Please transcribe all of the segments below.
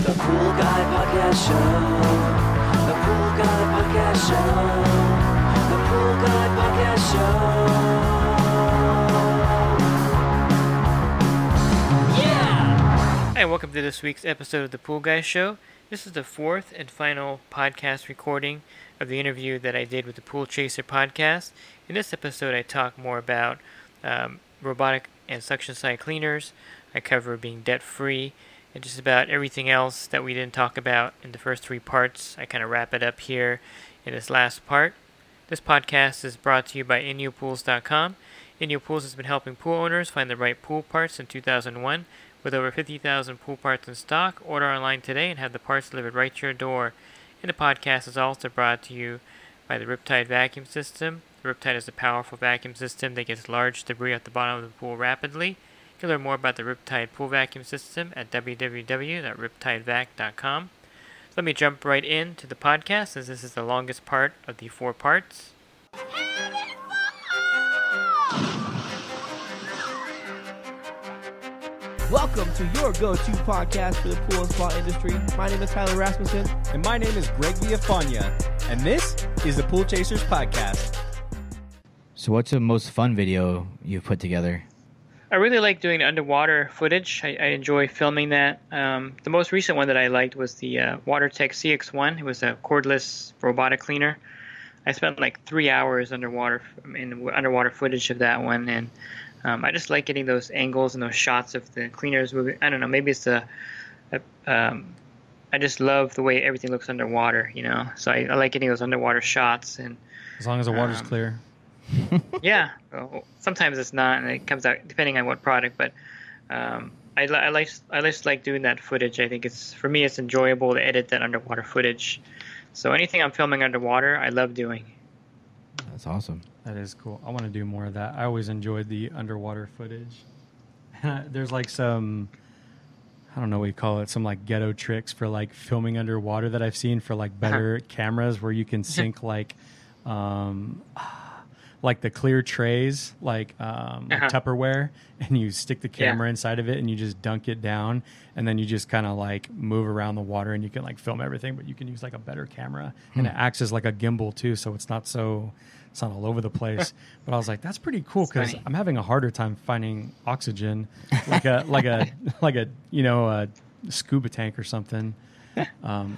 The Pool Guy Podcast Show. The Pool Guy Podcast Show. The Pool Guy Podcast Show. Yeah! Hi, welcome to this week's episode of The Pool Guy Show. This is the fourth and final podcast recording of the interview that I did with the Pool Chaser podcast. In this episode, I talk more about robotic and suction side cleaners. I cover being debt-free and just about everything else that we didn't talk about in the first three parts. I kind of wrap it up here in this last part. This podcast is brought to you by InyoPools.com. Inyo Pools has been helping pool owners find the right pool parts since 2001. With over 50,000 pool parts in stock, order online today and have the parts delivered right to your door. And the podcast is also brought to you by the Riptide vacuum system. The Riptide is a powerful vacuum system that gets large debris at the bottom of the pool rapidly. You can learn more about the Riptide pool vacuum system at www.riptidevac.com. So let me jump right into the podcast, as this is the longest part of the four parts. Welcome to your go-to podcast for the pool and spa industry. My name is Tyler Rasmussen. And my name is Greg Villafania. And this is the Pool Chasers Podcast. So what's the most fun video you've put together? I really like doing underwater footage. I enjoy filming that. The most recent one that I liked was the WaterTech CX1. It was a cordless robotic cleaner. I spent like 3 hours underwater in underwater footage of that one, and I just like getting those angles and those shots of the cleaners moving. I don't know, maybe it's I just love the way everything looks underwater, you know. So I like getting those underwater shots, and As long as the water's clear. yeah, well, sometimes it's not, and it comes out depending on what product. But I just like doing that footage. I think for me it's enjoyable to edit that underwater footage. So anything I'm filming underwater, I love doing. That's awesome. That is cool. I want to do more of that. I always enjoyed the underwater footage. There's like some, I don't know what you call it, some like ghetto tricks for like filming underwater that I've seen for like better cameras where you can sync like the clear trays, like Tupperware, and you stick the camera inside of it and you just dunk it down, and then you just kind of like move around the water and you can like film everything, but you can use like a better camera and it acts as like a gimbal too, so it's not all over the place. But I was like, that's pretty cool because I'm having a harder time finding oxygen, like a scuba tank or something.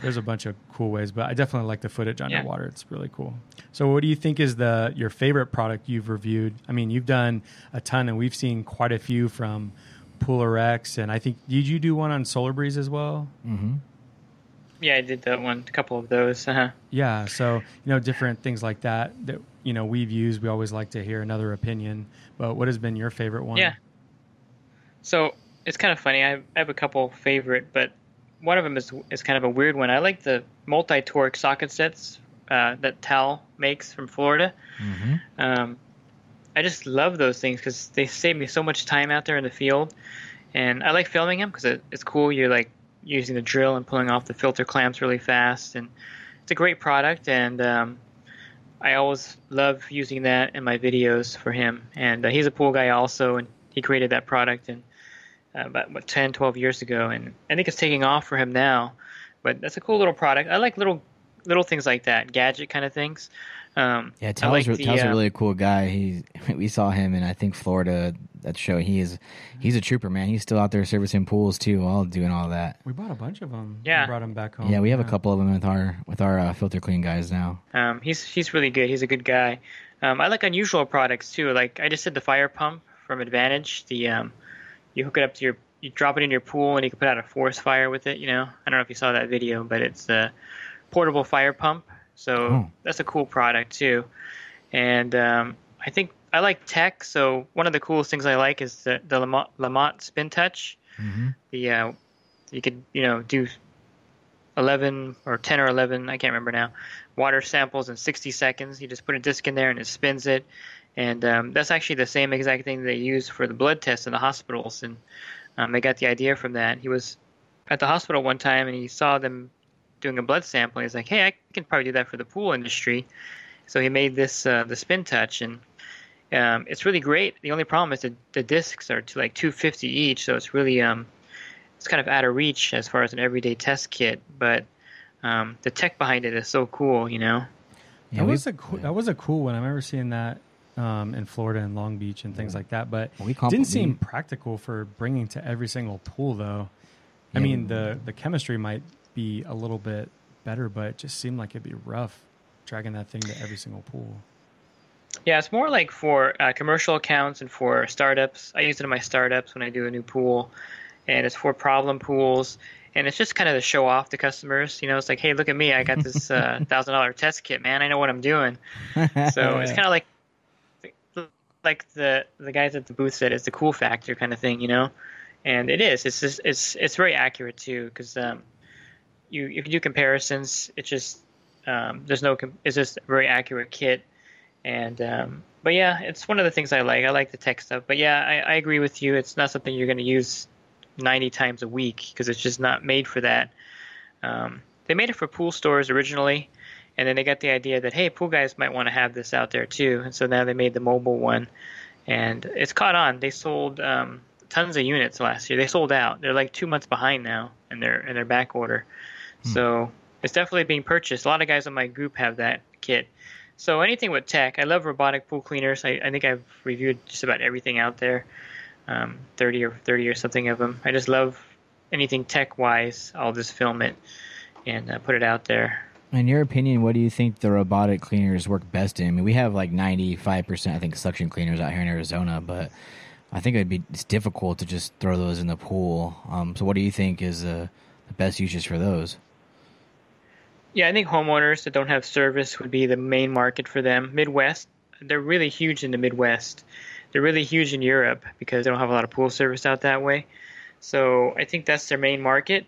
There's a bunch of cool ways, but I definitely like the footage underwater. It's really cool. So what do you think is your favorite product you've reviewed? I mean, you've done a ton, and we've seen quite a few from Pooler X, and I think, did you do one on Solar Breeze as well? Mm-hmm. Yeah, I did that one, a couple of those. Yeah, so, different things like that we've used. We always like to hear another opinion, but what has been your favorite one? Yeah. So it's kind of funny. I have a couple favorite, but one of them is kind of a weird one. I like the multi-torque socket sets that Tal makes from Florida. Mm-hmm. I just love those things because they save me so much time out there in the field. And I like filming them because it's cool. You're like using the drill and pulling off the filter clamps really fast. And it's a great product. And I always love using that in my videos for him. And he's a pool guy also, and he created that product about 10, 12 years ago, and I think it's taking off for him now. But that's a cool little product. I like little things like that, gadget kind of things. Tal's a really cool guy. We saw him in, I think, Florida, that show. He's a trooper, man. He's still out there servicing pools too, while doing all that. We bought a bunch of them. Yeah, we brought them back home. Yeah, we have a couple of them with our filter clean guys now. He's really good. He's a good guy. I like unusual products too. Like I just did the fire pump from Advantage. You hook it up to you drop it in your pool, and you can put out a forest fire with it. I don't know if you saw that video, but it's a portable fire pump. So that's a cool product too. And I think I like tech. So one of the coolest things I like is the Lamont Spin Touch. Mm-hmm. You could do 11 or 10 or 11, I can't remember now, water samples in 60 seconds. You just put a disc in there and it spins it. And that's actually the same exact thing they use for the blood tests in the hospitals. And they got the idea from that. He was at the hospital one time and he saw them doing a blood sample. He's like, hey, I can probably do that for the pool industry. So he made this the Spin Touch, and it's really great. The only problem is the discs are like $250 each, so it's really it's kind of out of reach as far as an everyday test kit, but the tech behind it is so cool, you know. Yeah, that was a cool one. I remember seeing that in Florida and Long Beach and things like that, but it didn't seem practical for bringing to every single pool, though. Yeah. I mean, the chemistry might be a little bit better, but it just seemed like it'd be rough dragging that thing to every single pool. Yeah, it's more like for commercial accounts and for startups. I use it in my startups when I do a new pool, and it's for problem pools. And it's just kind of to show off to customers. You know, it's like, hey, look at me. I got this $1,000 test kit, man. I know what I'm doing. So it's kind of like the guys at the booth said, it's the cool factor kind of thing, you know. And it is. It's very accurate too, because you can do comparisons. It's just it's just a very accurate kit. And but yeah, it's one of the things I like. I like the tech stuff. But yeah, I agree with you. It's not something you're going to use 90 times a week because it's just not made for that. They made it for pool stores originally, and then they got the idea that, hey, pool guys might want to have this out there too, and so now they made the mobile one, and it's caught on. They sold tons of units last year. They sold out. They're like 2 months behind now in their back order. So it's definitely being purchased. A lot of guys in my group have that kit. So anything with tech, I love robotic pool cleaners. I think I've reviewed just about everything out there. 30 or something of them. I just love anything tech-wise. I'll just film it and put it out there. In your opinion, what do you think the robotic cleaners work best in? I mean, we have like 95%, I think, suction cleaners out here in Arizona, but I think it's difficult to just throw those in the pool. So what do you think is the best uses for those? Yeah, I think homeowners that don't have service would be the main market for them. Midwest, they're really huge in the Midwest. They're really huge in Europe because they don't have a lot of pool service out that way. So I think that's their main market.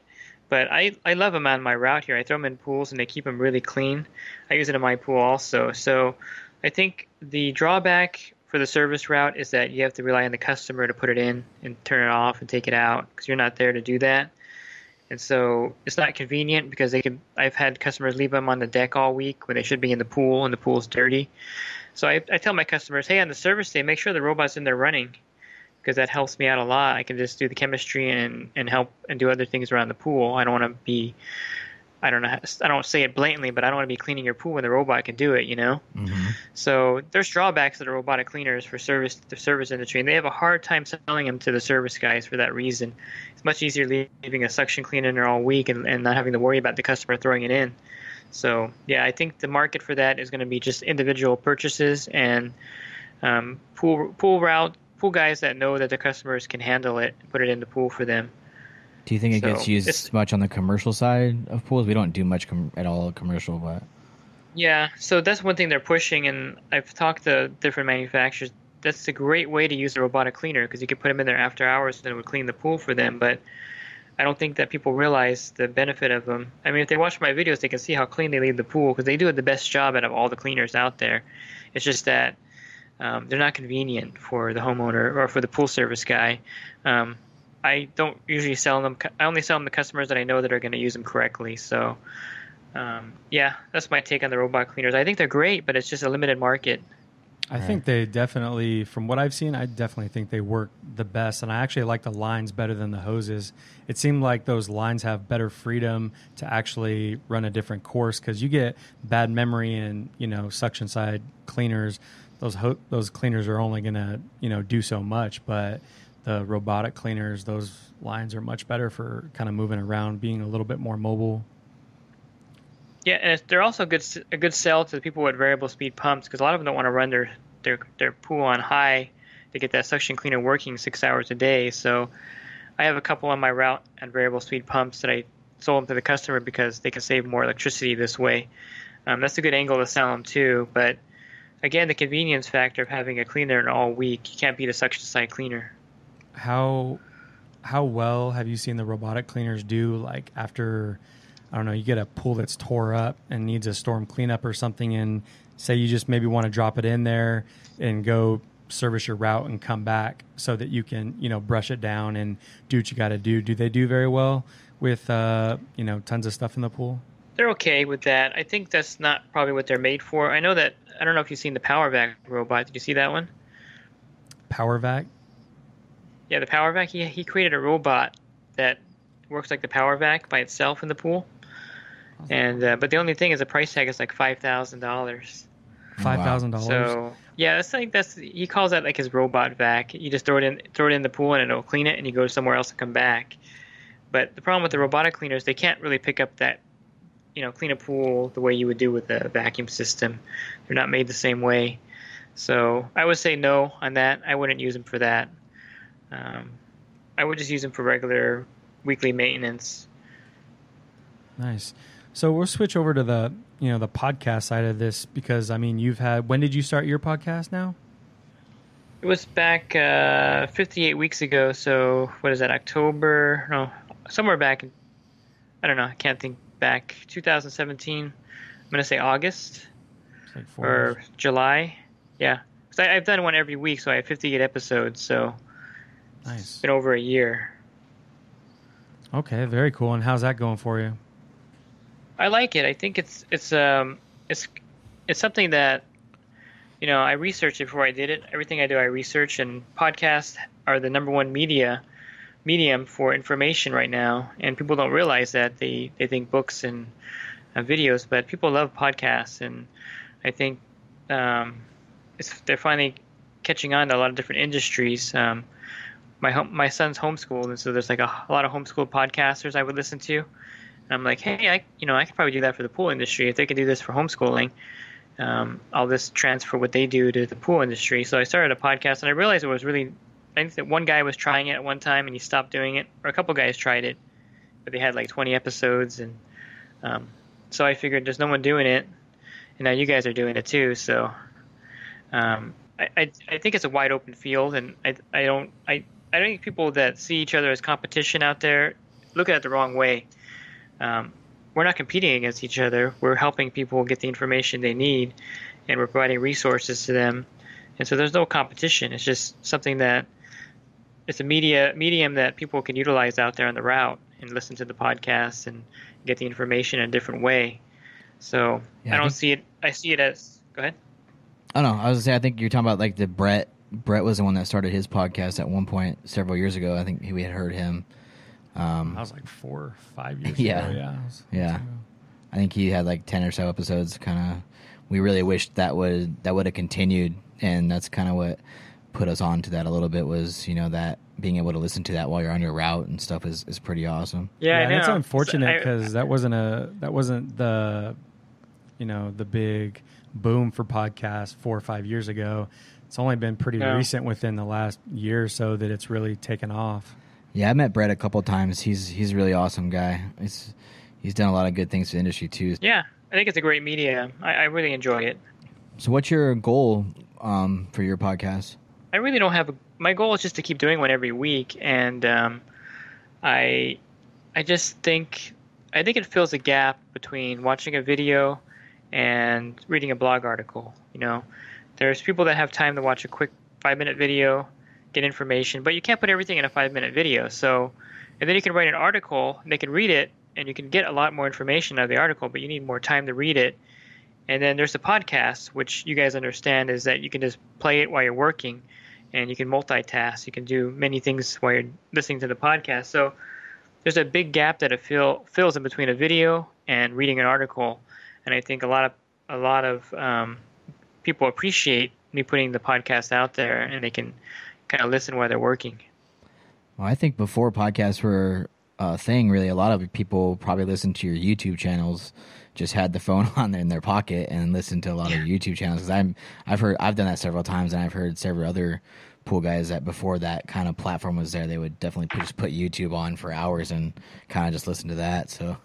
But I love them on my route here. I throw them in pools and they keep them really clean. I use it in my pool also. So I think the drawback for the service route is that you have to rely on the customer to put it in and turn it off and take it out because you're not there to do that. And so it's not convenient because I've had customers leave them on the deck all week when they should be in the pool and the pool's dirty. So I tell my customers, hey, on the service day, make sure the robot's in there running because that helps me out a lot. I can just do the chemistry and help and do other things around the pool. I don't want to be, I don't say it blatantly, but I don't want to be cleaning your pool when the robot can do it, you know? Mm-hmm. So there's drawbacks to the robotic cleaners for the service industry, and they have a hard time selling them to the service guys for that reason. It's much easier leaving a suction cleaner in there all week and not having to worry about the customer throwing it in. So, yeah, I think the market for that is going to be just individual purchases and pool guys that know that the customers can handle it and put it in the pool for them. Do you think it gets used much on the commercial side of pools? We don't do much at all commercial, but... Yeah, so that's one thing they're pushing, and I've talked to different manufacturers. That's a great way to use a robotic cleaner because you can put them in there after hours and it would clean the pool for them, but I don't think that people realize the benefit of them. I mean, if they watch my videos, they can see how clean they leave the pool because they do the best job out of all the cleaners out there. It's just that they're not convenient for the homeowner or for the pool service guy. I don't usually sell them. I only sell them to customers that I know that are going to use them correctly. So, yeah, that's my take on the robot cleaners. I think they're great, but it's just a limited market. I think they definitely, from what I've seen, I definitely think they work the best. And I actually like the lines better than the hoses. It seemed like those lines have better freedom to actually run a different course because you get bad memory and, suction side cleaners. Those cleaners are only going to, do so much. But the robotic cleaners, those lines are much better for kind of moving around, being a little bit more mobile. Yeah, and they're also a good sell to the people with variable speed pumps because a lot of them don't want to run their pool on high to get that suction cleaner working 6 hours a day. So I have a couple on my route on variable speed pumps that I sold them to the customer because they can save more electricity this way. That's a good angle to sell them too. But again, the convenience factor of having a cleaner in all week, you can't beat a suction side cleaner. How well have you seen the robotic cleaners do, like after, I don't know, you get a pool that's tore up and needs a storm cleanup or something, and say you just maybe want to drop it in there and go service your route and come back so that you can, brush it down and do what you got to do. Do they do very well with, tons of stuff in the pool? They're okay with that. I think that's not probably what they're made for. I don't know if you've seen the Power Vac robot. Did you see that one? Power Vac? Yeah, the Power Vac. He created a robot that works like the power vac by itself in the pool. And but the only thing is the price tag is like $5,000. $5,000. So yeah, that's he calls that like his robot vac. You just throw it in the pool and it'll clean it, and you go somewhere else and come back. But the problem with the robotic cleaners, they can't really pick up that, clean a pool the way you would do with a vacuum system. They're not made the same way. So I would say no on that. I wouldn't use them for that. I would just use them for regular weekly maintenance. Nice. So we'll switch over to the podcast side of this, because when did you start your podcast now? It was back 58 weeks ago. So what is that? October? No, somewhere back. I don't know. I can't think back. 2017. I'm gonna say August or July. Yeah, because I've done one every week, so I have 58 episodes. So nice. It's been over a year. Okay, very cool. And how's that going for you? I like it. I think it's something that, I researched it before I did it. Everything I do, I research, and podcasts are the number one medium for information right now. And people don't realize that. They think books and videos, but people love podcasts, and I think they're finally catching on to a lot of different industries. My son's homeschooled, and so there's like a lot of homeschooled podcasters I would listen to. And I'm like, hey, I could probably do that for the pool industry. If they can do this for homeschooling, I'll just transfer what they do to the pool industry. So I started a podcast, and I realized it was really, I think that one guy was trying it at one time and he stopped doing it, or a couple guys tried it, but they had like 20 episodes. And so I figured there's no one doing it, and now you guys are doing it too. So I think it's a wide open field, and I don't think people that see each other as competition out there look at it the wrong way. We're not competing against each other. We're helping people get the information they need, and we're providing resources to them. And so there's no competition. It's just something that it's a medium that people can utilize out there on the route and listen to the podcast and get the information in a different way. So yeah, I don't see it. I see it as, go ahead. Oh no, I was gonna say, I think you're talking about like the Brett was the one that started his podcast at one point several years ago. I think we had heard him. That was like 4 or 5 years ago. Yeah. I think he had like 10 or so episodes. We really wished that would have continued, and that's kind of what put us on to that a little bit, was that being able to listen to that while you're on your route and stuff is pretty awesome. Yeah, I know. It's unfortunate because that wasn't the the big boom for podcasts 4 or 5 years ago. It's only been pretty recent, within the last year or so, that it's really taken off. Yeah, I met Brett a couple of times. He's a really awesome guy. He's done a lot of good things for the industry too. Yeah, I think it's a great medium. I really enjoy it. So what's your goal for your podcast? I really don't have my goal is just to keep doing one every week, and I just think it fills a gap between watching a video and reading a blog article. There's people that have time to watch a quick 5-minute video, get information, but you can't put everything in a 5-minute video. So, and then you can write an article, and they can read it, and you can get a lot more information out of the article, but you need more time to read it. And then there's the podcast, which you guys understand is that you can just play it while you're working, and you can multitask. You can do many things while you're listening to the podcast. So there's a big gap that it fills in between a video and reading an article. And I think a lot of people appreciate me putting the podcast out there, and they can kind of listen while they're working. Well, I think before podcasts were a thing, really, a lot of people probably listened to your YouTube channels, just had the phone on in their pocket and listened to a lot of YouTube channels. Because I've done that several times, and I've heard several other pool guys that before that kind of platform was there, they would definitely just put YouTube on for hours and kind of just listen to that. So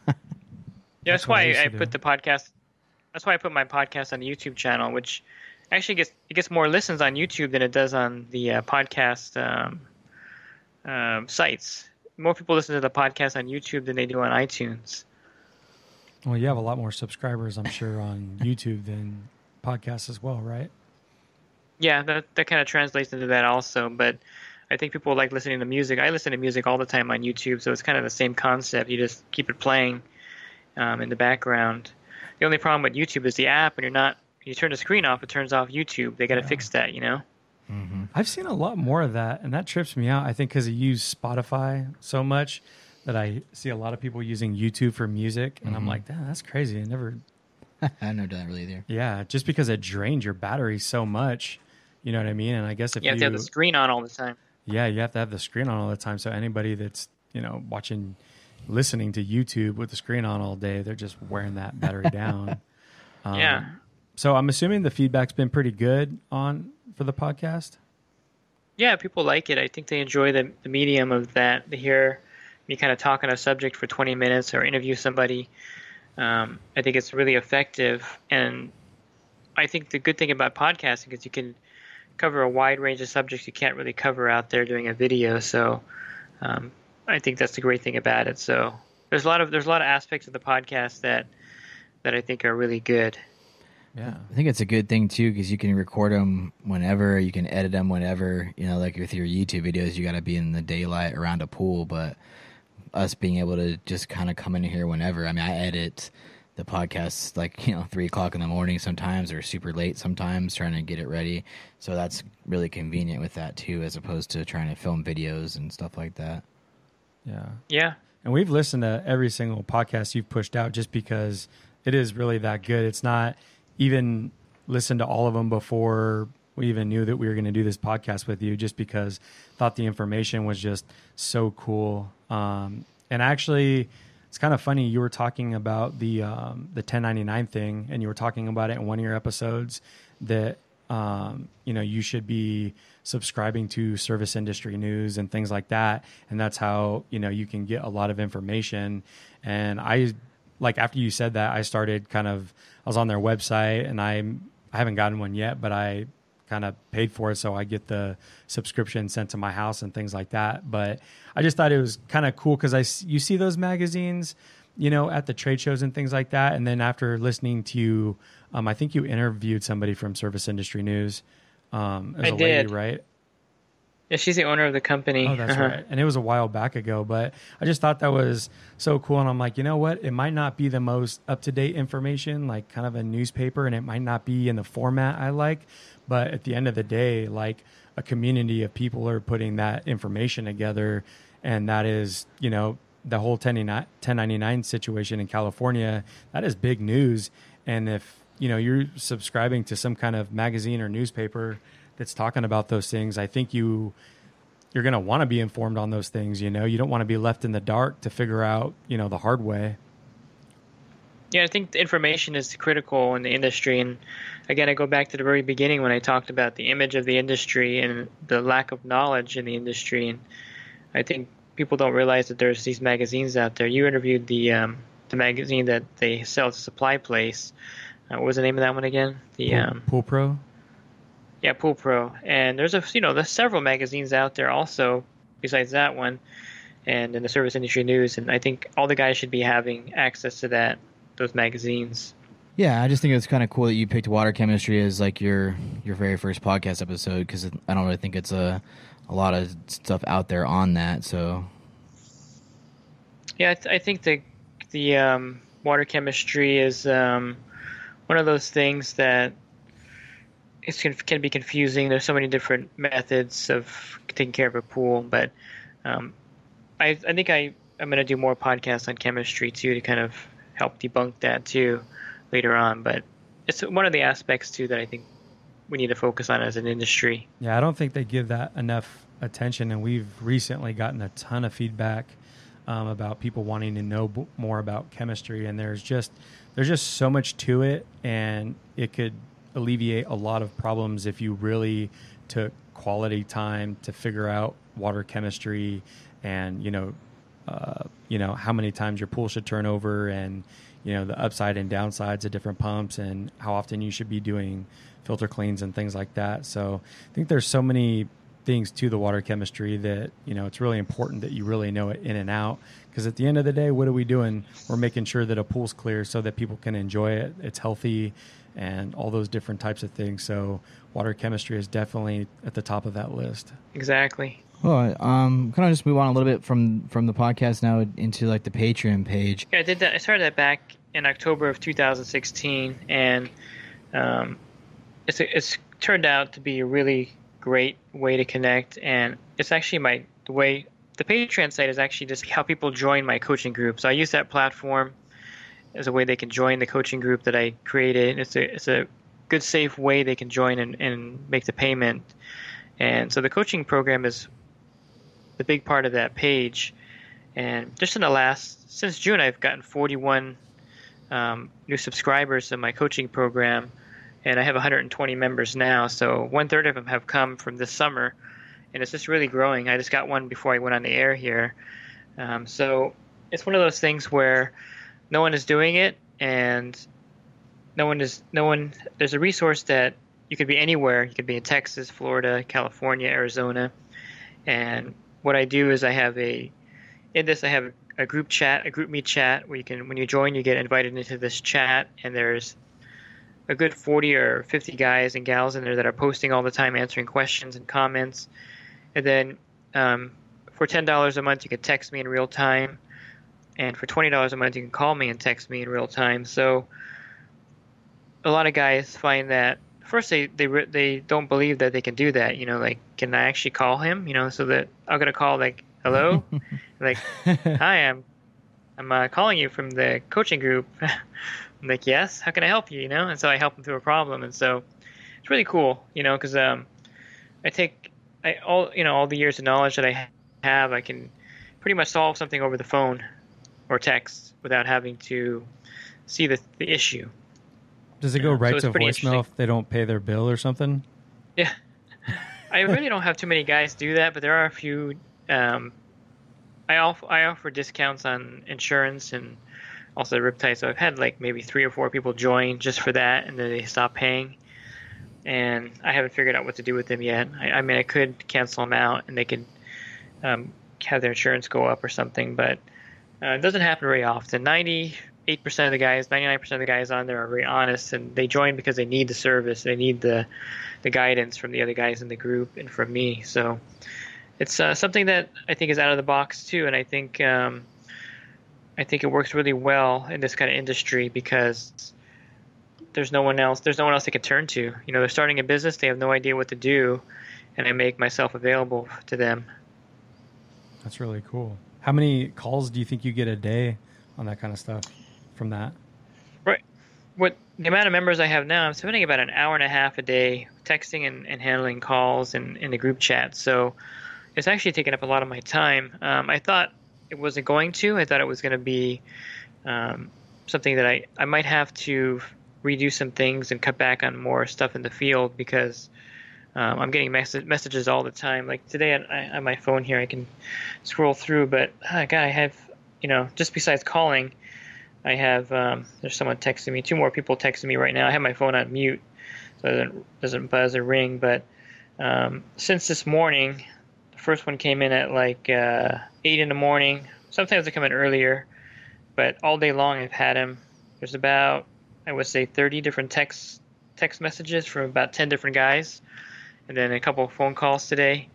that's why I put the podcast. That's why I put my podcast on the YouTube channel, which actually gets more listens on YouTube than it does on the podcast sites. More people listen to the podcast on YouTube than they do on iTunes. Well, you have a lot more subscribers, I'm sure, on YouTube than podcasts as well, right? Yeah, that kind of translates into that also. But I think people like listening to music. I listen to music all the time on YouTube, so it's kind of the same concept. You just keep it playing in the background. The only problem with YouTube is the app, and you turn the screen off, it turns off YouTube. They got to fix that, Mm-hmm. I've seen a lot more of that, and that trips me out. I think because I use Spotify so much, that I see a lot of people using YouTube for music, and I'm like, damn, that's crazy. I never never done that really either. Yeah, just because it drains your battery so much, you know what I mean? And I guess if You have to have the screen on all the time. Yeah, you have to have the screen on all the time. So anybody that's, listening to YouTube with the screen on all day, they're just wearing that battery down. Yeah. So I'm assuming the feedback's been pretty good for the podcast. Yeah, people like it. I think they enjoy the medium of that. They hear me kind of talk on a subject for 20 minutes or interview somebody. I think it's really effective. And I think the good thing about podcasting is you can cover a wide range of subjects you can't really cover out there doing a video. So I think that's the great thing about it. So there's a lot of aspects of the podcast that I think are really good. Yeah, I think it's a good thing too because you can record them whenever, you can edit them whenever. Like with your YouTube videos, you got to be in the daylight around a pool, but us being able to just kind of come in here whenever. I mean, I edit the podcasts 3:00 in the morning sometimes, or super late sometimes, trying to get it ready. So that's really convenient with that too, as opposed to trying to film videos and stuff like that. Yeah. Yeah. And we've listened to every single podcast you've pushed out just because it is really that good. It's not even listened to all of them before we even knew that we were going to do this podcast with you, just because thought the information was just so cool. And actually, it's kind of funny. You were talking about the 1099 thing, and you were talking about it in one of your episodes that you should be subscribing to service industry news and things like that, and that's how you can get a lot of information. And after you said that, I started I was on their website, and I haven't gotten one yet, but I kind of paid for it, so I get the subscription sent to my house and things like that. But I just thought it was kind of cool because you see those magazines, at the trade shows and things like that. And then after listening to you, I think you interviewed somebody from Service Industry News. I did. Lady, right? Yeah, she's the owner of the company. Oh, that's right. And it was a while back ago, but I just thought that was so cool. And I'm like, you know what? It might not be the most up-to-date information, like kind of a newspaper, and it might not be in the format I like. But at the end of the day, a community of people are putting that information together. And that is, the whole 1099 situation in California, that is big news. And if, you're subscribing to some kind of magazine or newspaper that's talking about those things, I think you're going to want to be informed on those things. You don't want to be left in the dark to figure out, the hard way. Yeah, I think the information is critical in the industry. And again, I go back to the very beginning when I talked about the image of the industry and the lack of knowledge in the industry. And I think people don't realize that there's these magazines out there. You interviewed the magazine that they sell at the supply place. What was the name of that one again? Pool Pro? Yeah, Pool Pro. And there's several magazines out there also besides that one, and in the service industry news. And I think all the guys should be having access to those magazines. Yeah, I just think it's kind of cool that you picked water chemistry as your very first podcast episode, because I don't really think it's a lot of stuff out there on that. So yeah, I think the water chemistry is one of those things that can be confusing. There's so many different methods of taking care of a pool, but I think I'm going to do more podcasts on chemistry too, to kind of help debunk that too later on. But it's one of the aspects too that I think we need to focus on as an industry. Yeah, I don't think they give that enough attention, and we've recently gotten a ton of feedback about people wanting to know more about chemistry, and there's just so much to it, and it could alleviate a lot of problems if you really took quality time to figure out water chemistry and how many times your pool should turn over, and the upside and downsides of different pumps, and how often you should be doing filter cleans and things like that. So I think there's so many things to the water chemistry that it's really important that you really know it in and out, because at the end of the day, what are we doing? We're making sure that a pool's clear so that people can enjoy it, it's healthy, and all those different types of things. So water chemistry is definitely at the top of that list. Exactly. Well, can I just move on a little bit from the podcast now into the Patreon page? Yeah, I did that. I started that back in October of 2016, and it's turned out to be a really great way to connect. And it's actually the way the Patreon site is actually just how people join my coaching group. So I use that platform as a way they can join the coaching group that I created. It's a good, safe way they can join and make the payment. And so the coaching program is the big part of that page. And just since June, I've gotten 41 new subscribers to my coaching program, and I have 120 members now. So 1/3 of them have come from this summer, and it's just really growing. I just got one before I went on the air here. So it's one of those things where no one is doing it, and there's a resource that you could be anywhere. You could be in Texas, Florida, California, Arizona. And what I do is I have a group chat, a group meet chat where when you join, you get invited into this chat, and there's a good 40 or 50 guys and gals in there that are posting all the time, answering questions and comments. And then for $10 a month, you can text me in real time. And for $20 a month, you can call me and text me in real time. So a lot of guys find that first they don't believe that they can do that. Like, can I actually call him? So that I'm gonna call like, hello, like, hi, I'm calling you from the coaching group. I'm like, yes, how can I help you? And so I help them through a problem, and so it's really cool, because all the years of knowledge that I have, I can pretty much solve something over the phone or text without having to see the issue. Does it go right to voicemail if they don't pay their bill or something? Yeah. I really don't have too many guys do that, but there are a few. I offer discounts on insurance and also Riptide, so I've had like maybe 3 or 4 people join just for that, and then they stop paying. And I haven't figured out what to do with them yet. I mean, I could cancel them out, and they could have their insurance go up or something, but it doesn't happen very often. 98% of the guys, 99% of the guys on there are very honest, and they join because they need the service. They need the guidance from the other guys in the group and from me. So it's something that I think is out of the box too, and I think it works really well in this kind of industry because there's no one else they can turn to. They're starting a business, they have no idea what to do, and I make myself available to them. That's really cool. How many calls do you think you get a day on that kind of stuff from that? Right. What the amount of members I have now, I'm spending about an hour and a half a day texting and handling calls and in the group chat. So it's actually taken up a lot of my time. I thought it wasn't going to. I thought it was going to be something that I might have to redo some things and cut back on more stuff in the field because I'm getting messages all the time. Like today on my phone here, I can scroll through, but God, I have, just besides calling, I have, there's someone texting me, 2 more people texting me right now. I have my phone on mute, so it doesn't buzz or ring, but since this morning, the first one came in at like 8 in the morning. Sometimes they come in earlier, but all day long I've had them. There's about, I would say, 30 different text messages from about 10 different guys, and then a couple of phone calls today.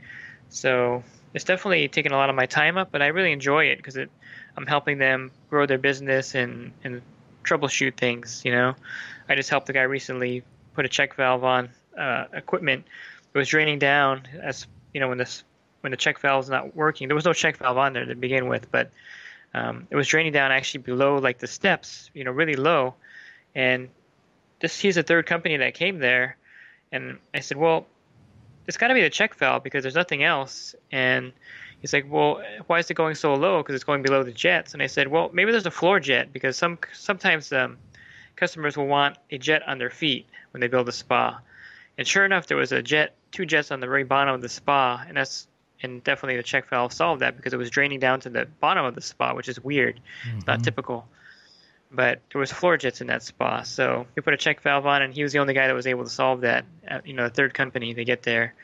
So it's definitely taken a lot of my time up, but I really enjoy it because I'm helping them grow their business and troubleshoot things. I just helped the guy recently put a check valve on equipment. It was draining down as when the check valve's not working. There was no check valve on there to begin with, but it was draining down actually below like the steps, really low. And he's a third company that came there, and I said, well, it's got to be the check valve because there's nothing else. And he's like, well, why is it going so low? Because it's going below the jets. And I said, well, maybe there's a floor jet because sometimes customers will want a jet on their feet when they build a spa. And sure enough, there was 2 jets on the very bottom of the spa, and definitely the check valve solved that because it was draining down to the bottom of the spa, which is weird. Mm-hmm. It's not typical. But there was floor jets in that spa, so we put a check valve on, and he was the only guy that was able to solve that. The third company to get there.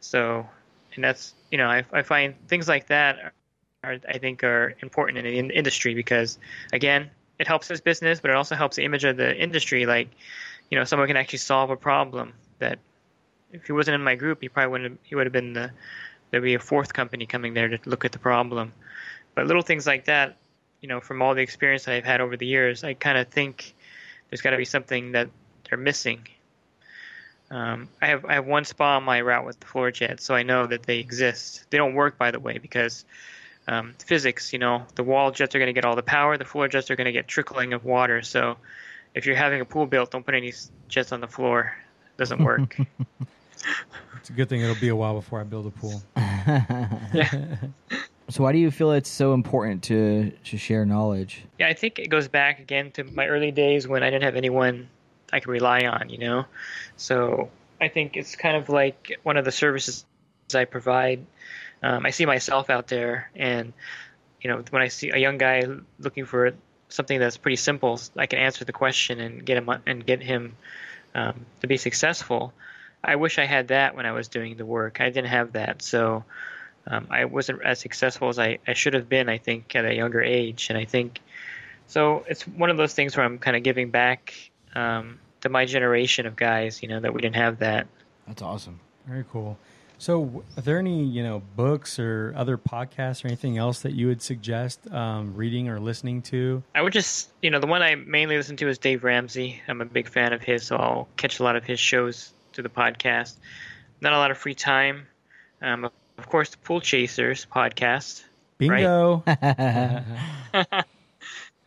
So, and that's I find things like that I think are important in the industry because again, it helps his business, but it also helps the image of the industry. Like, someone can actually solve a problem that if he wasn't in my group, he would have been there'd be a 4th company coming there to look at the problem. But little things like that. From all the experience that I've had over the years, I kind of think there's got to be something that they're missing. I have one spa on my route with the floor jet, so I know that they exist. They don't work, by the way, because physics. The wall jets are going to get all the power. The floor jets are going to get trickling of water. So if you're having a pool built, don't put any jets on the floor. It doesn't work. It's a good thing it'll be a while before I build a pool. Yeah. So why do you feel it's so important to share knowledge? Yeah, I think it goes back again to my early days when I didn't have anyone I could rely on, So I think it's kind of like one of the services I provide. I see myself out there, and when I see a young guy looking for something that's pretty simple, I can answer the question and get him to be successful. I wish I had that when I was doing the work. I didn't have that, so I wasn't as successful as I should have been, I think, at a younger age. And I think so it's one of those things where I'm kind of giving back to my generation of guys, that we didn't have that. That's awesome. Very cool. So are there any, books or other podcasts or anything else that you would suggest reading or listening to? I would just, the one I mainly listen to is Dave Ramsey. I'm a big fan of his, so I'll catch a lot of his shows through the podcast. Not a lot of free time. Of course, the Pool Chasers podcast. Bingo. Right?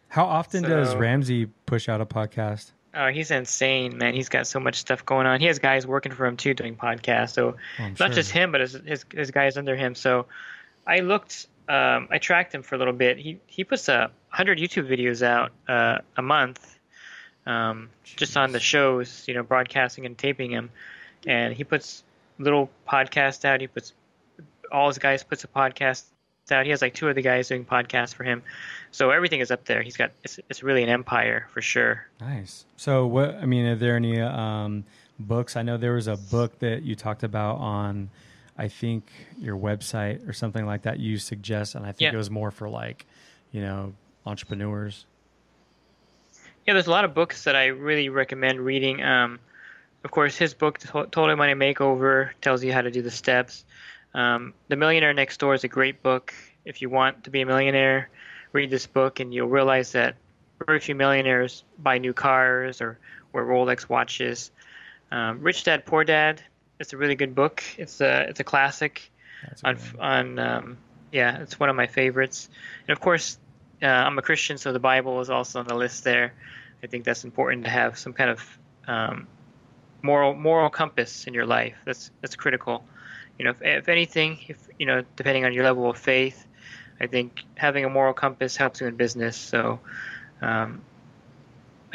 How often does Ramsey push out a podcast? Oh, he's insane, man. He's got so much stuff going on. He has guys working for him, too, doing podcasts. So not just him, but his guys under him. So I tracked him for a little bit. He puts 100 YouTube videos out a month just on the shows, broadcasting and taping them. And he puts little podcasts out. All his guys puts a podcast out. He has like 2 of the guys doing podcasts for him. So everything is up there. It's really an empire for sure. Nice. So are there any books? I know there was a book that you talked about on, I think, your website or something like that you suggest, and I think it was more for entrepreneurs. Yeah, there's a lot of books that I really recommend reading. Of course, his book, Total Money Makeover, tells you how to do the steps. The Millionaire Next Door is a great book. If you want to be a millionaire, read this book and you'll realize that very few millionaires buy new cars or wear Rolex watches. Rich Dad, Poor Dad, it's a really good book. It's a classic. It's one of my favorites. And of course, I'm a Christian, so the Bible is also on the list there. I think that's important to have some kind of moral compass in your life. That's critical. If anything, depending on your level of faith, I think having a moral compass helps you in business. So I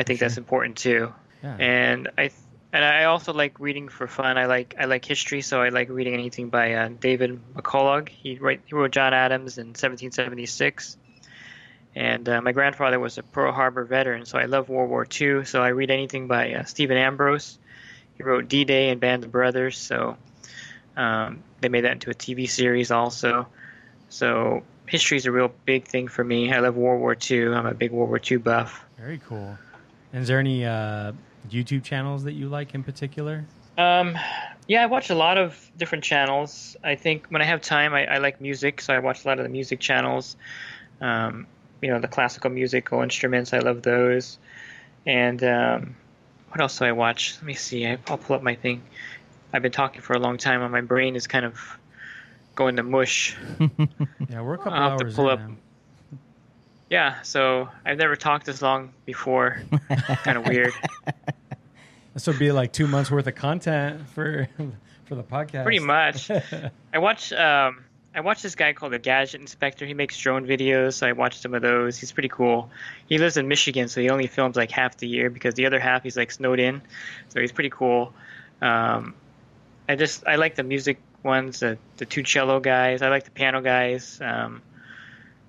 think that's important too. Yeah. And I also like reading for fun. I like history, so I like reading anything by David McCullough. He wrote John Adams in 1776. And my grandfather was a Pearl Harbor veteran, so I love World War II. So I read anything by Stephen Ambrose. He wrote D-Day and Band of Brothers, so they made that into a TV series also. So history is a real big thing for me. I love World War II. I'm a big World War II buff. Very cool. And is there any YouTube channels that you like in particular? Yeah, I watch a lot of different channels. I think when I have time, I like music, so I watch a lot of the music channels. The classical musical instruments, I love those. And what else do I watch? Let me see. I'll pull up my thing. I've been talking for a long time, and my brain is kind of going to mush. Yeah, we're a couple I'll have hours to pull in up. now. Yeah, so I've never talked this long before. Kind of weird. This would be like 2 months worth of content for the podcast. Pretty much. I watched this guy called the Gadget Inspector. He makes drone videos, so I watched some of those. He's pretty cool. He lives in Michigan, so he only films like half the year because the other half he's like snowed in. So he's pretty cool. I like the music ones, the 2 cello guys. I like the piano guys.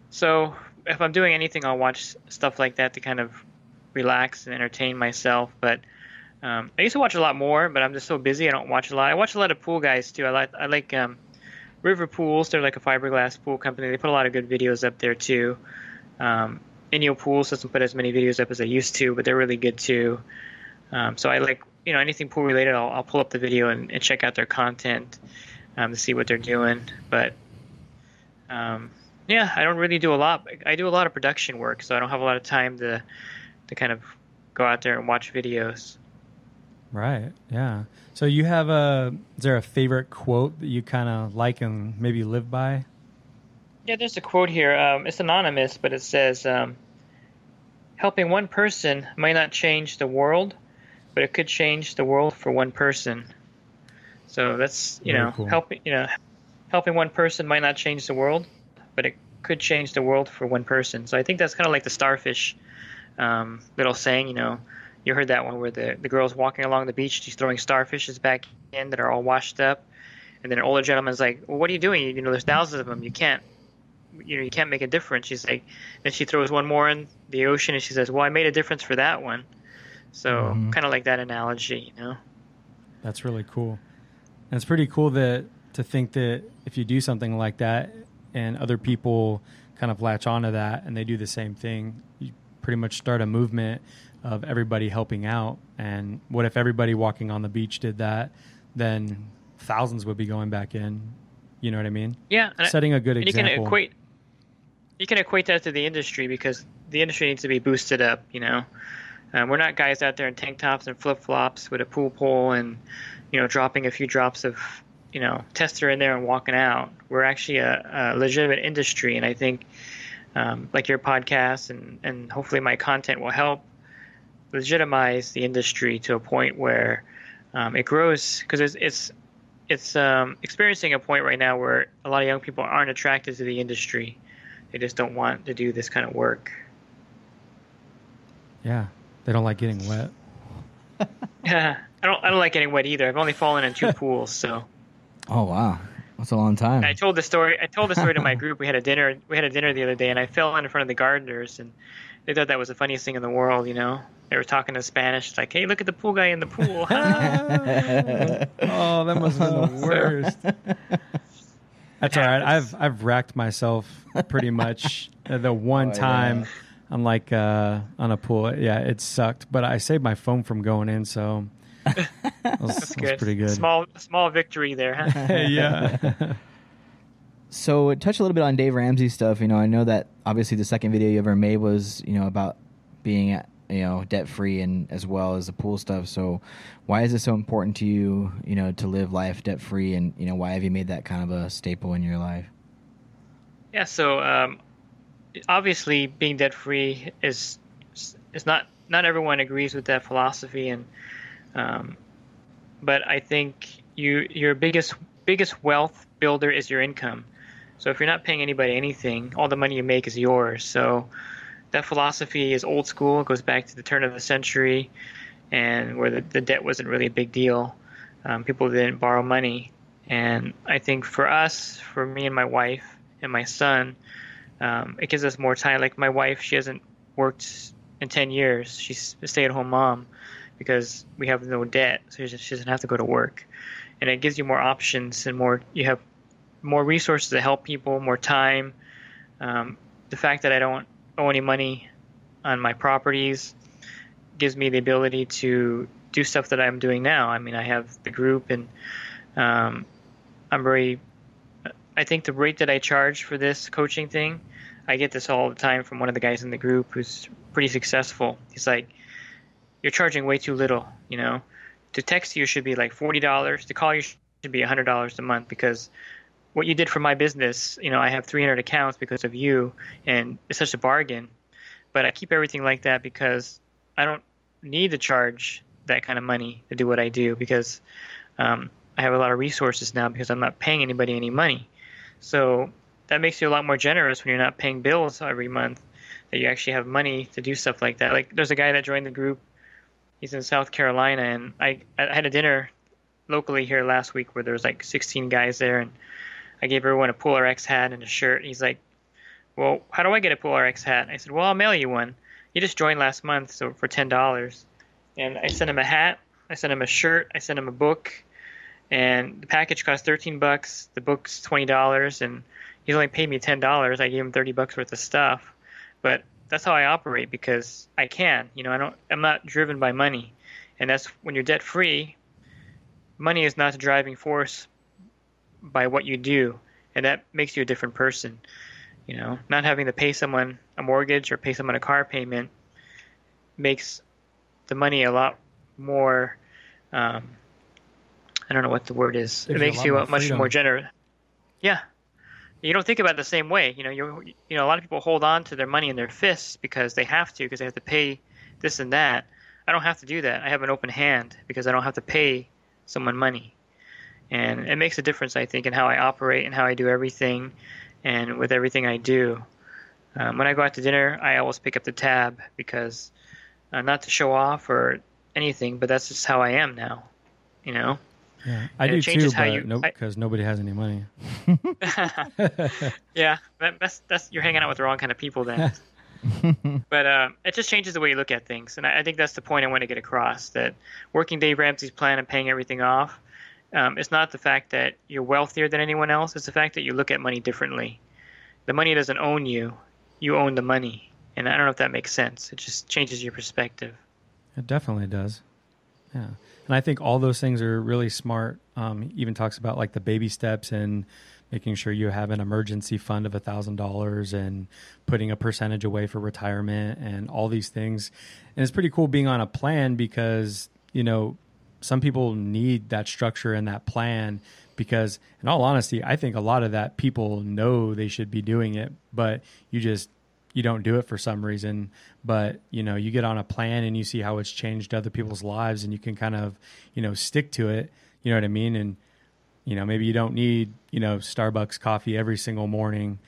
So if I'm doing anything, I'll watch stuff like that to kind of relax and entertain myself. But I used to watch a lot more, but I'm just so busy I don't watch a lot. I watch a lot of pool guys too. I like River Pools. They're like a fiberglass pool company. They put a lot of good videos up there too. Inyo Pools doesn't put as many videos up as they used to, but they're really good too. So I like anything pool related. I'll pull up the video and check out their content to see what they're doing. But I don't really do a lot. I do a lot of production work, so I don't have a lot of time to kind of go out there and watch videos. Right. Yeah. So you have is there a favorite quote that you kind of like and maybe live by? Yeah, there's a quote here. It's anonymous, but it says, "Helping one person might not change the world, but it could change the world for one person." So that's, Very cool. helping one person might not change the world, but it could change the world for one person. So I think that's kind of like the starfish little saying. You heard that one where the girl's walking along the beach, she's throwing starfishes back in that are all washed up, and then an older gentleman's like, "Well, what are you doing? There's thousands of them. You can't make a difference." She's like, then she throws one more in the ocean, and she says, "Well, I made a difference for that one." So kind of like that analogy. That's really cool. And it's pretty cool to think that if you do something like that and other people kind of latch onto that and they do the same thing, you pretty much start a movement of everybody helping out. And what if everybody walking on the beach did that? Then thousands would be going back in. You know what I mean? Yeah. Setting a good example. You can equate that to the industry, because the industry needs to be boosted up. We're not guys out there in tank tops and flip flops with a pool pole and dropping a few drops of tester in there and walking out. We're actually a legitimate industry, and I think like your podcast and hopefully my content will help legitimize the industry to a point where it grows, because it's experiencing a point right now where a lot of young people aren't attracted to the industry. They just don't want to do this kind of work. Yeah, they don't like getting wet. Yeah, I don't like getting wet either. I've only fallen in 2 pools, so. Oh wow, that's a long time. I told the story to my group. We had a dinner the other day, and I fell in front of the gardeners, and they thought that was the funniest thing in the world. They were talking in Spanish, like, "Hey, look at the pool guy in the pool." Oh, that must have been the worst. That's all right. I've racked myself pretty much the one time on on a pool. Yeah, it sucked, but I saved my phone from going in, so that was pretty good. Small victory there, huh? Yeah. So touch a little bit on Dave Ramsey stuff. I know that obviously the second video you ever made was about being debt free, and as well as the pool stuff. So why is it so important to you, to live life debt free, and why have you made that kind of a staple in your life? Yeah. So obviously being debt free is not everyone agrees with that philosophy, and but I think your biggest wealth builder is your income. So if you're not paying anybody anything, all the money you make is yours. So that philosophy is old school. It goes back to the turn of the century, and where the debt wasn't really a big deal. People didn't borrow money. And I think for us, for me and my wife and my son, it gives us more time. Like my wife, she hasn't worked in 10 years. She's a stay-at-home mom because we have no debt, so she doesn't have to go to work. And it gives you more options and you have more resources to help people, more time. The fact that I don't owe any money on my properties gives me the ability to do stuff that I'm doing now. I mean, I have the group, and I think the rate that I charge for this coaching thing, I get this all the time from one of the guys in the group who's pretty successful. He's like, "You're charging way too little, To text you should be like $40. To call you should be $100 a month, because what you did for my business, I have 300 accounts because of you, and it's such a bargain. But I keep everything like that because I don't need to charge that kind of money to do what I do, because I have a lot of resources now because I'm not paying anybody any money. So that makes you a lot more generous when you're not paying bills every month, that you actually have money to do stuff like that. Like there's a guy that joined the group. He's in South Carolina, and I had a dinner locally here last week where there was like 16 guys there, and I gave everyone a Pool RX hat and a shirt. He's like, "Well, how do I get a Pool RX hat?" I said, "Well, I'll mail you one. You just joined last month, so for $10. And I sent him a hat, I sent him a shirt, I sent him a book, and the package cost $13. The book's $20, and he only paid me $10. I gave him $30 worth of stuff. But that's how I operate, because I can. I'm not driven by money. And that's when you're debt free. Money is not the driving force by what you do, and that makes you a different person. Not having to pay someone a mortgage or pay someone a car payment makes the money a lot more, I don't know what the word is. It makes you much more generous. Yeah. You don't think about it the same way. A lot of people hold on to their money in their fists because they have to pay this and that. I don't have to do that. I have an open hand because I don't have to pay someone money. And it makes a difference, I think, in how I operate and how I do everything and with everything I do. When I go out to dinner, I always pick up the tab because not to show off or anything, but that's just how I am now, Yeah, I do too, but because nobody has any money. Yeah, that's you're hanging out with the wrong kind of people then. But it just changes the way you look at things, and I think that's the point I want to get across. That working Dave Ramsey's plan and paying everything off, it's not the fact that you're wealthier than anyone else. It's the fact that you look at money differently. The money doesn't own you; you own the money, and I don't know if that makes sense. It just changes your perspective. It definitely does. Yeah. And I think all those things are really smart. He even talks about like the baby steps and making sure you have an emergency fund of $1,000 and putting a percentage away for retirement and all these things. And it's pretty cool being on a plan because, some people need that structure and that plan because in all honesty, I think a lot of that people know they should be doing it, but you don't do it for some reason, but you get on a plan and you see how it's changed other people's lives and you can kind of, stick to it. You know what I mean? And, maybe you don't need, Starbucks coffee every single morning.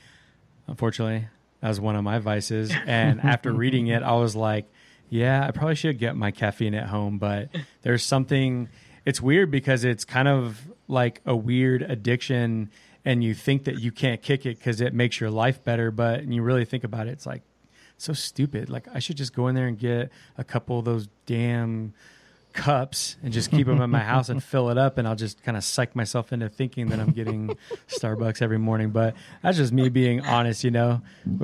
Unfortunately, that was one of my vices. And after reading it, I was like, yeah, I probably should get my caffeine at home, but there's something, it's weird because it's kind of like a weird addiction and you think that you can't kick it because it makes your life better. But when you really think about it, it's like so stupid. Like I should just go in there and get a couple of those damn cups and just keep them in my house and fill it up. And I'll just kind of psych myself into thinking that I'm getting Starbucks every morning. But that's just me being honest, We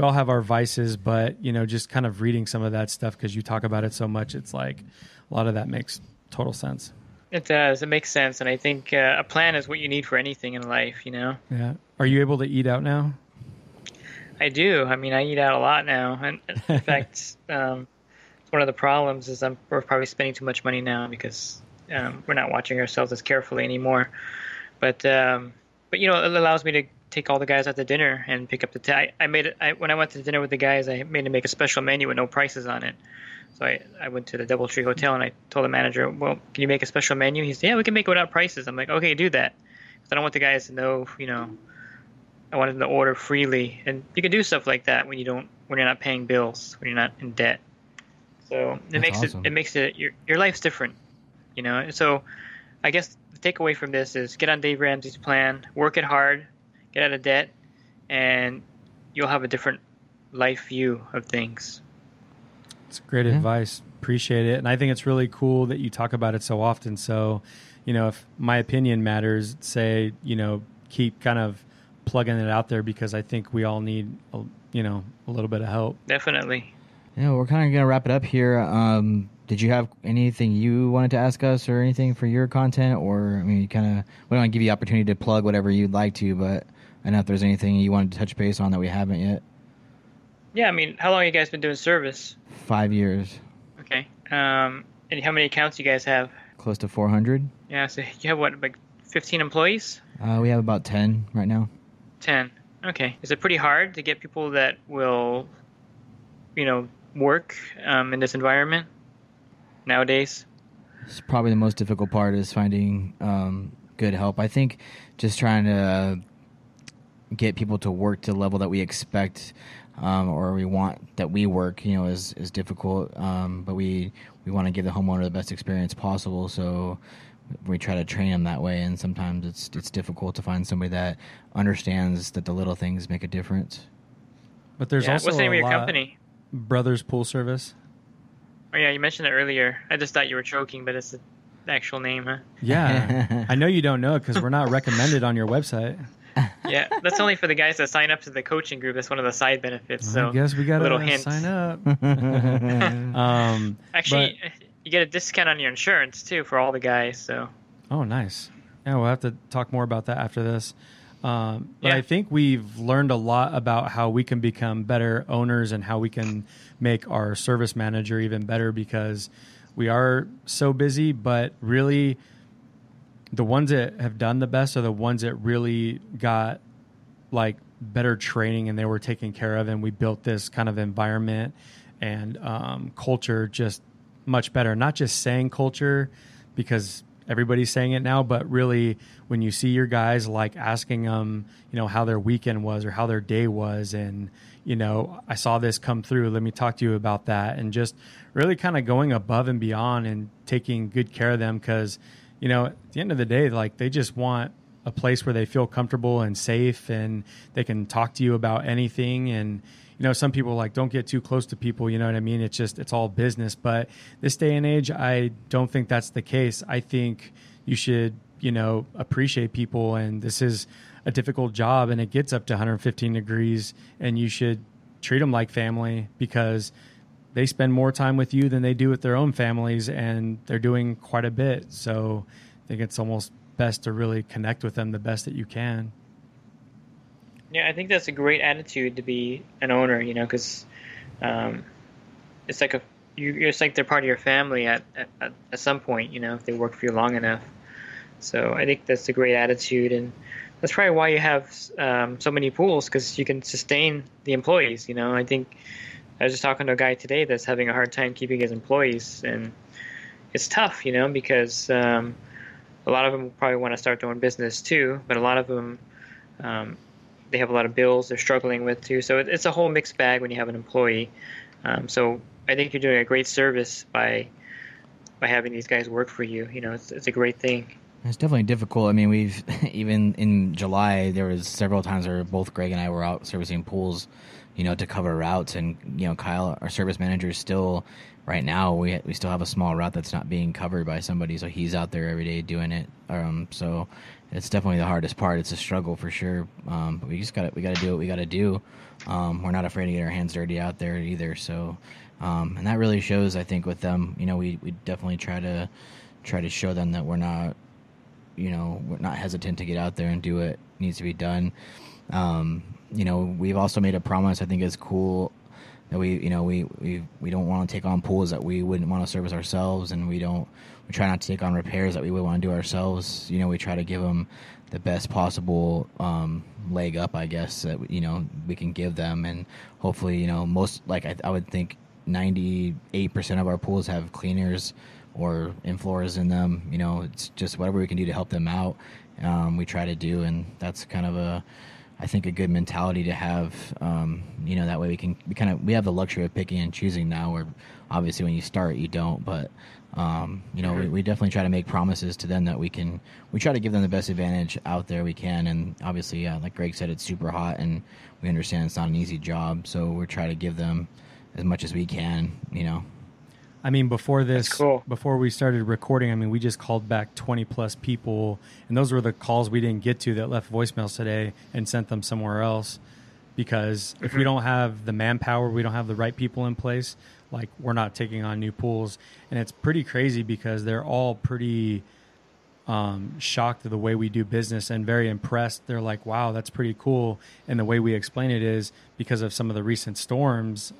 all have our vices, but, just kind of reading some of that stuff because you talk about it so much. It's like a lot of that makes total sense. It does. It makes sense. And I think a plan is what you need for anything in life, Yeah. Are you able to eat out now? I do. I mean, I eat out a lot now. And in fact, one of the problems is we're probably spending too much money now because we're not watching ourselves as carefully anymore. But it allows me to take all the guys out to dinner and pick up the tab. When I went to dinner with the guys, I made them make a special menu with no prices on it. So I went to the DoubleTree Hotel and I told the manager, well, can you make a special menu? He said, yeah, we can make it without prices. I'm like, okay, do that. Because I don't want the guys to know, I wanted them to order freely. And you can do stuff like that when you're not paying bills, when you're not in debt. So it makes your life's different, So I guess the takeaway from this is get on Dave Ramsey's plan, work it hard, get out of debt, and you'll have a different life view of things. It's great advice. Appreciate it. And I think it's really cool that you talk about it so often. So, if my opinion matters, say, keep kind of plugging it out there because I think we all need, a little bit of help. Definitely. Yeah, we're kind of going to wrap it up here. Did you have anything you wanted to ask us or anything for your content? Or, we don't want to give you the opportunity to plug whatever you'd like to, but I don't know if there's anything you wanted to touch base on that we haven't yet. Yeah, how long have you guys been doing service? 5 years. Okay. And how many accounts you guys have? Close to 400. Yeah, so you have what, like 15 employees? We have about 10 right now. 10. Okay. Is it pretty hard to get people that will, work in this environment nowadays? It's probably the most difficult part is finding good help. I think just trying to get people to work to the level that we expect or we want that we work, is difficult. But we want to give the homeowner the best experience possible. So we try to train them that way. And sometimes it's difficult to find somebody that understands that the little things make a difference. But there's also what's the name of your company? Brothers Pool Service. Oh yeah, you mentioned it earlier. I just thought you were joking, but it's the actual name, huh? Yeah. I know you don't know it because we're not recommended on your website. Yeah, that's only for the guys that sign up to the coaching group. That's one of the side benefits. So I guess we got to sign up. Actually, you get a discount on your insurance too for all the guys. So. Oh, nice. Yeah, we'll have to talk more about that after this. But I think we've learned a lot about how we can become better owners and how we can make our service manager even better because we are so busy, but really the ones that have done the best are the ones that really got like better training and they were taken care of, and we built this kind of environment and culture just much better. Not just saying culture because everybody's saying it now, but really when you see your guys, like asking them, how their weekend was or how their day was, and I saw this come through, let me talk to you about that, and just really kind of going above and beyond and taking good care of them, because at the end of the day, like, they just want a place where they feel comfortable and safe and they can talk to you about anything. And some people like, don't get too close to people, you know what I mean? It's all business. But this day and age, I don't think that's the case. I think you should, appreciate people, and this is a difficult job and it gets up to 115 degrees, and you should treat them like family, because they spend more time with you than they do with their own families, and they're doing quite a bit. So I think it's almost best to really connect with them the best that you can. Yeah, I think that's a great attitude to be an owner, because it's like it's like they're part of your family at some point, if they work for you long enough. So I think that's a great attitude, and that's probably why you have so many pools, because you can sustain the employees. I think I was just talking to a guy today that's having a hard time keeping his employees, and it's tough, because a lot of them probably want to start their own business too, but a lot of them they have a lot of bills they're struggling with too. So it's a whole mixed bag when you have an employee. So I think you're doing a great service by having these guys work for you. It's a great thing. It's definitely difficult. I mean, we've even in July, there was several times where both Greg and I were out servicing pools, to cover routes. And, Kyle, our service manager, is still, right now, we still have a small route that's not being covered by somebody. So he's out there every day doing it. So it's definitely the hardest part. It's a struggle for sure. But we got to do what we got to do. We're not afraid to get our hands dirty out there either. So, and that really shows, I think, with them. We definitely try to show them that we're not hesitant to get out there and do what needs to be done. We've also made a promise, I think is cool, that we don't want to take on pools that we wouldn't want to service ourselves, and we try not to take on repairs that we would want to do ourselves. We try to give them the best possible leg up, I guess, that we can give them, and hopefully, most, like, I would think 98% of our pools have cleaners or in-floors in them. It's just whatever we can do to help them out, we try to do, and that's kind of I think a good mentality to have. That way we have the luxury of picking and choosing now, where obviously when you start you don't, but we definitely try to make promises to them that we try to give them the best advantage out there we can. And obviously, like Greg said, it's super hot, and we understand it's not an easy job, so we're trying to give them as much as we can. I mean, before cool. Before we started recording, we just called back 20 plus people, and those were the calls we didn't get to that left voicemails today and sent them somewhere else, because if we don't have the manpower, we don't have the right people in place, like, we're not taking on new pools. And it's pretty crazy because they're all pretty shocked at the way we do business and very impressed. They're like, wow, that's pretty cool. And the way we explain it is because of some of the recent storms,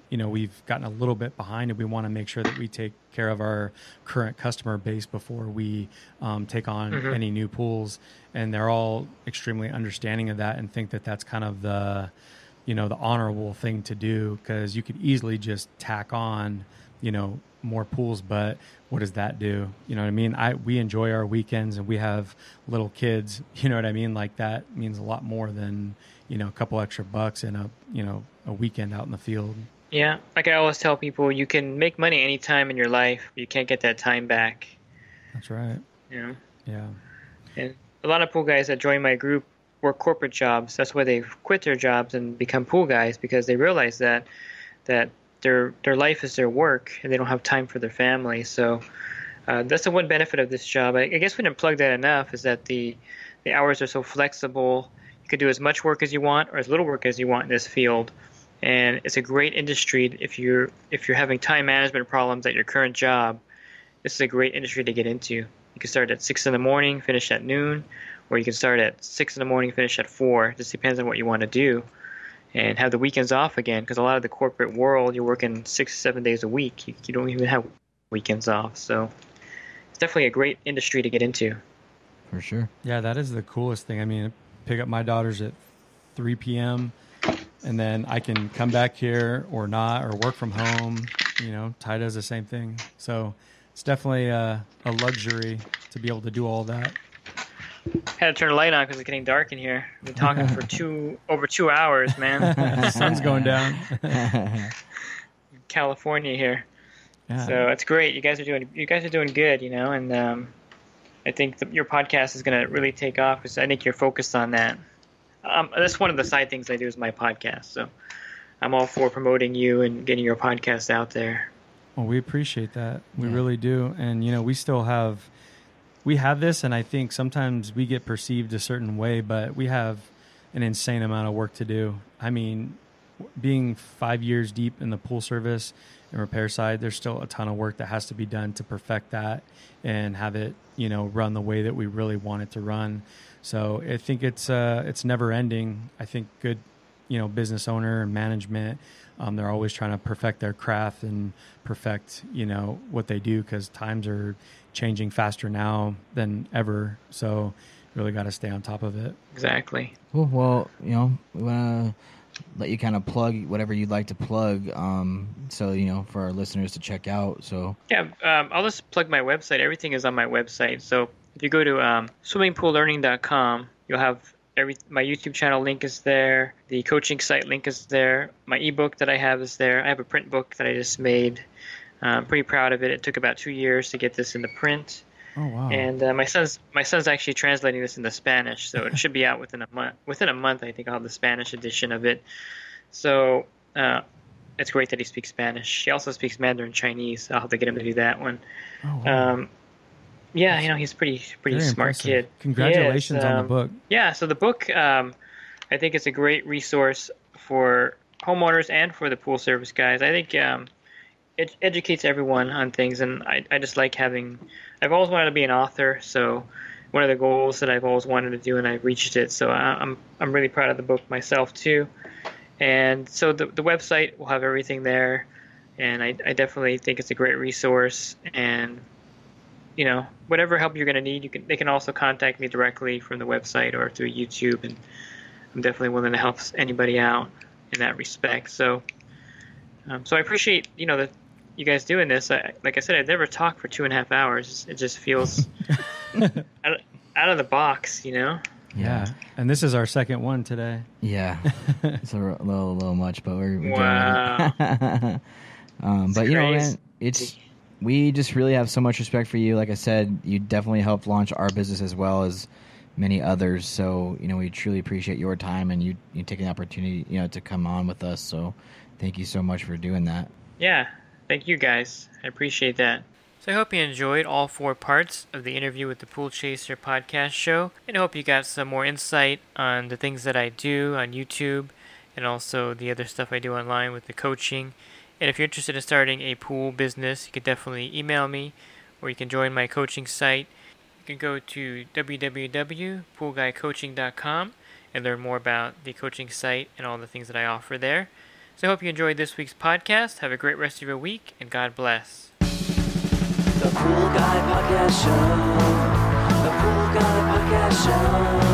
we've gotten a little bit behind, and we want to make sure that we take care of our current customer base before we take on any new pools. And they're all extremely understanding of that and think that that's kind of the honorable thing to do, because you could easily just tack on, more pools, but what does that do? You know what I mean? We enjoy our weekends, and we have little kids, you know what I mean? Like, that means a lot more than, a couple extra bucks and a weekend out in the field. Yeah. Like I always tell people, you can make money any time in your life, but you can't get that time back. That's right. Yeah. And a lot of pool guys that join my group work corporate jobs. That's why they quit their jobs and become pool guys, because they realize that their life is their work, and they don't have time for their family. So that's the one benefit of this job. I guess we didn't plug that enough, is that the hours are so flexible. You could do as much work as you want or as little work as you want in this field. And it's a great industry if you're having time management problems at your current job. This is a great industry to get into. You can start at 6 in the morning, finish at noon, or you can start at 6 in the morning, finish at 4. It just depends on what you want to do. And have the weekends off again, because a lot of the corporate world, you're working 6-7 days a week. You don't even have weekends off. So it's definitely a great industry to get into. For sure. Yeah, that is the coolest thing. Pick up my daughters at 3 p.m. and then I can come back here or not, or work from home. You know, Ty does the same thing. So it's definitely a luxury to be able to do all that. Had to turn the light on because it's getting dark in here. We've been talking for over 2 hours, man. The sun's going down. California here. Yeah. So it's great. You guys are doing good, you know, and I think your podcast is going to really take off because I think you're focused on that. That's one of the side things I do is my podcast. So I'm all for promoting you and getting your podcast out there. Well, we appreciate that. We really do. And, you know, we have this, and I think sometimes we get perceived a certain way, but we have an insane amount of work to do. I mean, being 5 years deep in the pool service and repair side, there's still a ton of work that has to be done to perfect that and have it, you know, run the way that we really want it to run. So I think it's never ending. I think good, you know, business owner and management, they're always trying to perfect their craft and perfect, you know, what they do, because times are changing faster now than ever. So really got to stay on top of it. Exactly. Cool. Well, you know, we want to let you kind of plug whatever you'd like to plug, so, you know, for our listeners to check out. So yeah, I'll just plug my website. Everything is on my website. So if you go to swimmingpoollearning.com, you'll have my YouTube channel link is there. The coaching site link is there. My ebook that I have is there. I have a print book that I just made. I'm pretty proud of it. It took about 2 years to get this into print. Oh wow! And my son's actually translating this into Spanish, so it should be out within a month. Within a month, I think I'll have the Spanish edition of it. So it's great that he speaks Spanish. He also speaks Mandarin Chinese. I'll have to get him to do that one. Oh wow! Yeah, you know, he's pretty Very smart impressive. kid. Congratulations on the book. Yeah, so the book, I think it's a great resource for homeowners and for the pool service guys. I think it educates everyone on things, and I just like I've always wanted to be an author, so one of the goals that I've always wanted to do, and I've reached it. So I'm really proud of the book myself too. And so the website will have everything there, and I definitely think it's a great resource. And you know, whatever help you're going to need, they can also contact me directly from the website or through YouTube, and I'm definitely willing to help anybody out in that respect. So I appreciate, you know, that you guys doing this. Like I said, I've never talked for 2.5 hours. It just feels out of the box, you know? Yeah. And this is our second one today. yeah, it's a little much, but we're Wow. doing it. But you know, man, we just really have so much respect for you. Like I said, you definitely helped launch our business as well as many others. So, you know, we truly appreciate your time and you taking the opportunity, you know, to come on with us. So thank you so much for doing that. Yeah, thank you guys. I appreciate that. So I hope you enjoyed all 4 parts of the interview with the Pool Chaser podcast show, and I hope you got some more insight on the things that I do on YouTube and also the other stuff I do online with the coaching. And if you're interested in starting a pool business, you can definitely email me, or you can join my coaching site. You can go to www.poolguycoaching.com and learn more about the coaching site and all the things that I offer there. So I hope you enjoyed this week's podcast. Have a great rest of your week, and God bless. The Pool Guy Podcast Show. The Pool Guy Podcast Show.